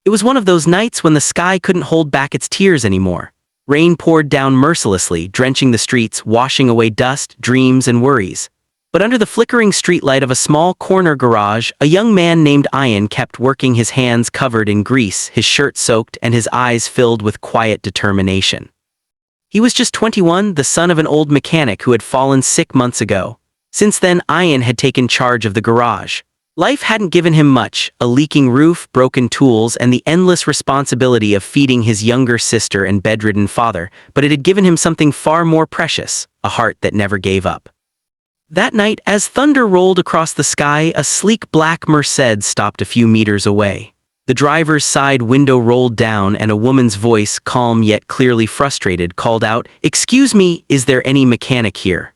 It was one of those nights when the sky couldn't hold back its tears anymore. Rain poured down mercilessly, drenching the streets, washing away dust, dreams, and worries. But under the flickering streetlight of a small corner garage, a young man named Ian kept working, his hands covered in grease, his shirt soaked, and his eyes filled with quiet determination. He was just 21, the son of an old mechanic who had fallen sick months ago. Since then, Ian had taken charge of the garage. Life hadn't given him much: a leaking roof, broken tools, and the endless responsibility of feeding his younger sister and bedridden father, but it had given him something far more precious: a heart that never gave up. That night, as thunder rolled across the sky, a sleek black Mercedes stopped a few meters away. The driver's side window rolled down, and a woman's voice, calm yet clearly frustrated, called out, "Excuse me, is there any mechanic here?"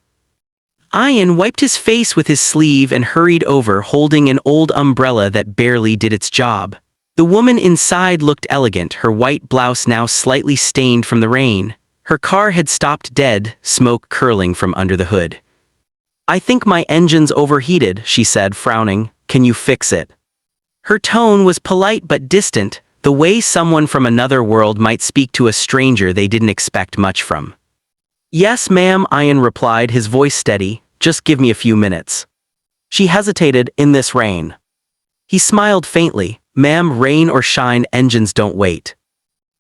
Ian wiped his face with his sleeve and hurried over, holding an old umbrella that barely did its job. The woman inside looked elegant, her white blouse now slightly stained from the rain. Her car had stopped dead, smoke curling from under the hood. "I think my engine's overheated," she said, frowning. "Can you fix it?" Her tone was polite but distant, the way someone from another world might speak to a stranger they didn't expect much from. "Yes, ma'am," Ian replied, his voice steady. "Just give me a few minutes." She hesitated. "In this rain?" He smiled faintly. "Ma'am, rain or shine, engines don't wait."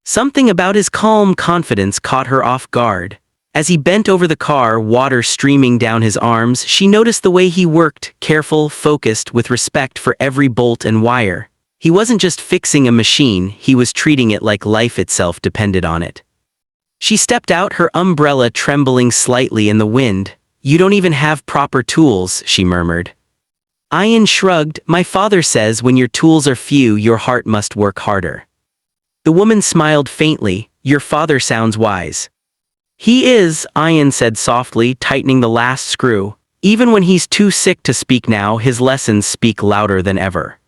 Something about his calm confidence caught her off guard. As he bent over the car, water streaming down his arms, she noticed the way he worked, careful, focused, with respect for every bolt and wire. He wasn't just fixing a machine, he was treating it like life itself depended on it. She stepped out, her umbrella trembling slightly in the wind. "You don't even have proper tools," she murmured. Ian shrugged. "My father says when your tools are few, your heart must work harder." The woman smiled faintly. "Your father sounds wise." "He is," Ian said softly, tightening the last screw. "Even when he's too sick to speak now, his lessons speak louder than ever."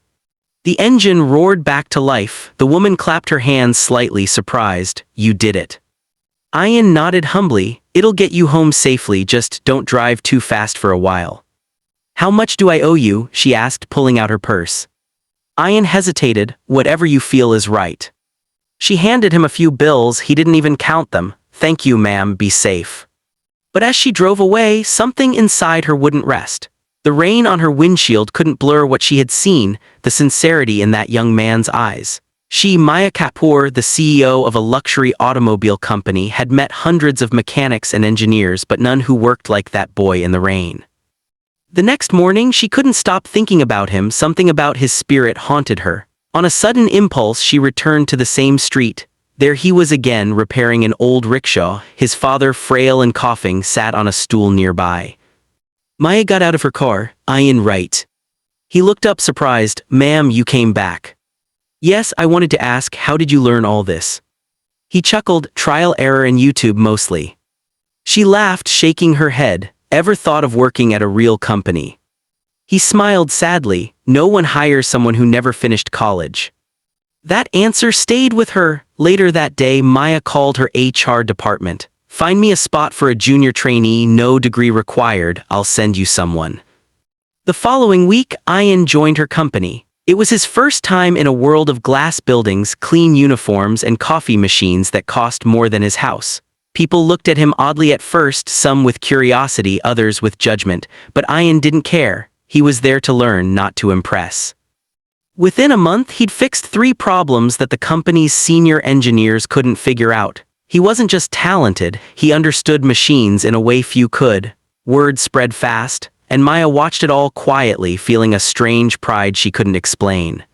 The engine roared back to life. The woman clapped her hands slightly, surprised. "You did it." Ian nodded humbly. "It'll get you home safely, just don't drive too fast for a while." "How much do I owe you?" she asked, pulling out her purse. Ian hesitated. "Whatever you feel is right." She handed him a few bills. He didn't even count them. "Thank you, ma'am, be safe." But as she drove away, something inside her wouldn't rest. The rain on her windshield couldn't blur what she had seen, the sincerity in that young man's eyes. She, Maya Kapoor, the CEO of a luxury automobile company, had met hundreds of mechanics and engineers, but none who worked like that boy in the rain. The next morning, she couldn't stop thinking about him. Something about his spirit haunted her. On a sudden impulse, she returned to the same street. There he was again, repairing an old rickshaw. His father, frail and coughing, sat on a stool nearby. Maya got out of her car. "Ian, right?" He looked up surprised. "Ma'am, you came back." "Yes, I wanted to ask, how did you learn all this?" He chuckled. "Trial error and YouTube mostly." She laughed, shaking her head. "Ever thought of working at a real company?" He smiled sadly. "No one hires someone who never finished college." That answer stayed with her. Later that day, Maya called her HR department. "Find me a spot for a junior trainee, no degree required, I'll send you someone." The following week, Ian joined her company. It was his first time in a world of glass buildings, clean uniforms, and coffee machines that cost more than his house. People looked at him oddly at first, some with curiosity, others with judgment, but Ian didn't care. He was there to learn, not to impress. Within a month, he'd fixed 3 problems that the company's senior engineers couldn't figure out. He wasn't just talented, he understood machines in a way few could. Word spread fast, and Maya watched it all quietly, feeling a strange pride she couldn't explain.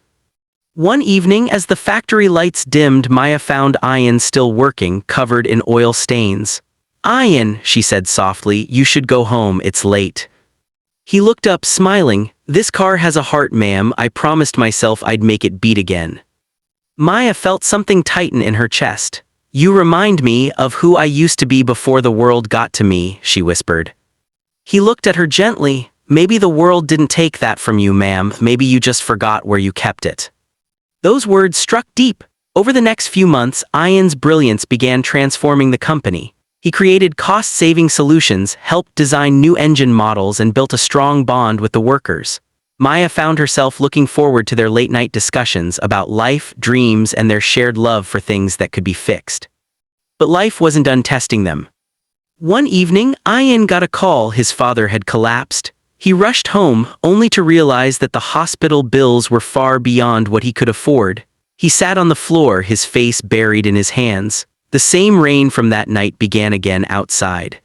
One evening, as the factory lights dimmed, Maya found Ian still working, covered in oil stains. "Ian," she said softly, "you should go home, it's late." He looked up, smiling. "This car has a heart, ma'am. I promised myself I'd make it beat again." Maya felt something tighten in her chest. "You remind me of who I used to be before the world got to me," she whispered. He looked at her gently. "Maybe the world didn't take that from you, ma'am. Maybe you just forgot where you kept it." Those words struck deep. Over the next few months, Ian's brilliance began transforming the company. He created cost-saving solutions, helped design new engine models, and built a strong bond with the workers. Maya found herself looking forward to their late-night discussions about life, dreams, and their shared love for things that could be fixed. But life wasn't done testing them. One evening, Ian got a call his father had collapsed. He rushed home, only to realize that the hospital bills were far beyond what he could afford. He sat on the floor, his face buried in his hands. The same rain from that night began again outside.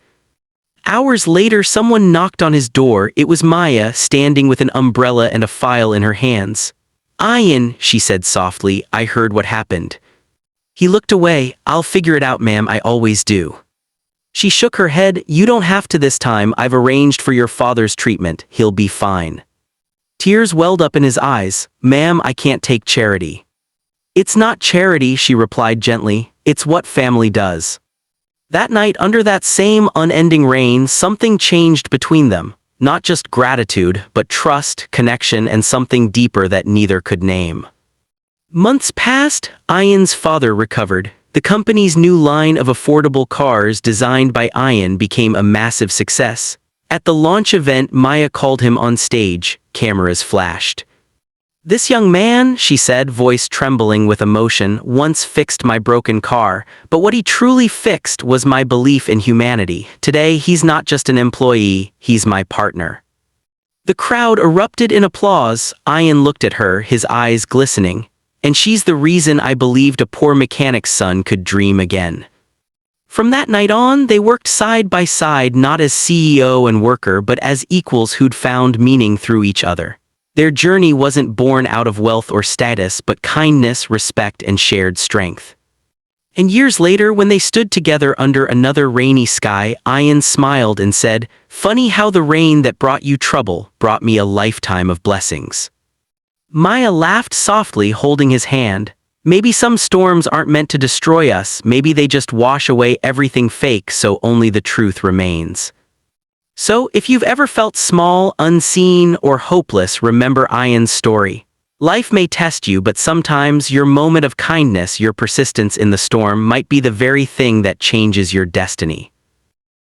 Hours later, someone knocked on his door. It was Maya, standing with an umbrella and a file in her hands. "Ian," she said softly, "I heard what happened." He looked away. "I'll figure it out, ma'am, I always do." She shook her head. "You don't have to this time. I've arranged for your father's treatment. He'll be fine." Tears welled up in his eyes. "Ma'am, I can't take charity." "It's not charity," she replied gently. "It's what family does." That night, under that same unending rain, something changed between them. Not just gratitude, but trust, connection, and something deeper that neither could name. Months passed. Ian's father recovered. The company's new line of affordable cars designed by Ian became a massive success. At the launch event, Maya called him on stage. Cameras flashed. "This young man," she said, voice trembling with emotion, "once fixed my broken car, but what he truly fixed was my belief in humanity. Today, he's not just an employee, he's my partner." The crowd erupted in applause. Ian looked at her, his eyes glistening. "And she's the reason I believed a poor mechanic's son could dream again." From that night on, they worked side by side, not as CEO and worker, but as equals who'd found meaning through each other. Their journey wasn't born out of wealth or status, but kindness, respect, and shared strength. And years later, when they stood together under another rainy sky, Ian smiled and said, "Funny how the rain that brought you trouble brought me a lifetime of blessings." Maya laughed softly, holding his hand. "Maybe some storms aren't meant to destroy us, maybe they just wash away everything fake so only the truth remains." So, if you've ever felt small, unseen, or hopeless, remember Ian's story. Life may test you, but sometimes your moment of kindness, your persistence in the storm, might be the very thing that changes your destiny.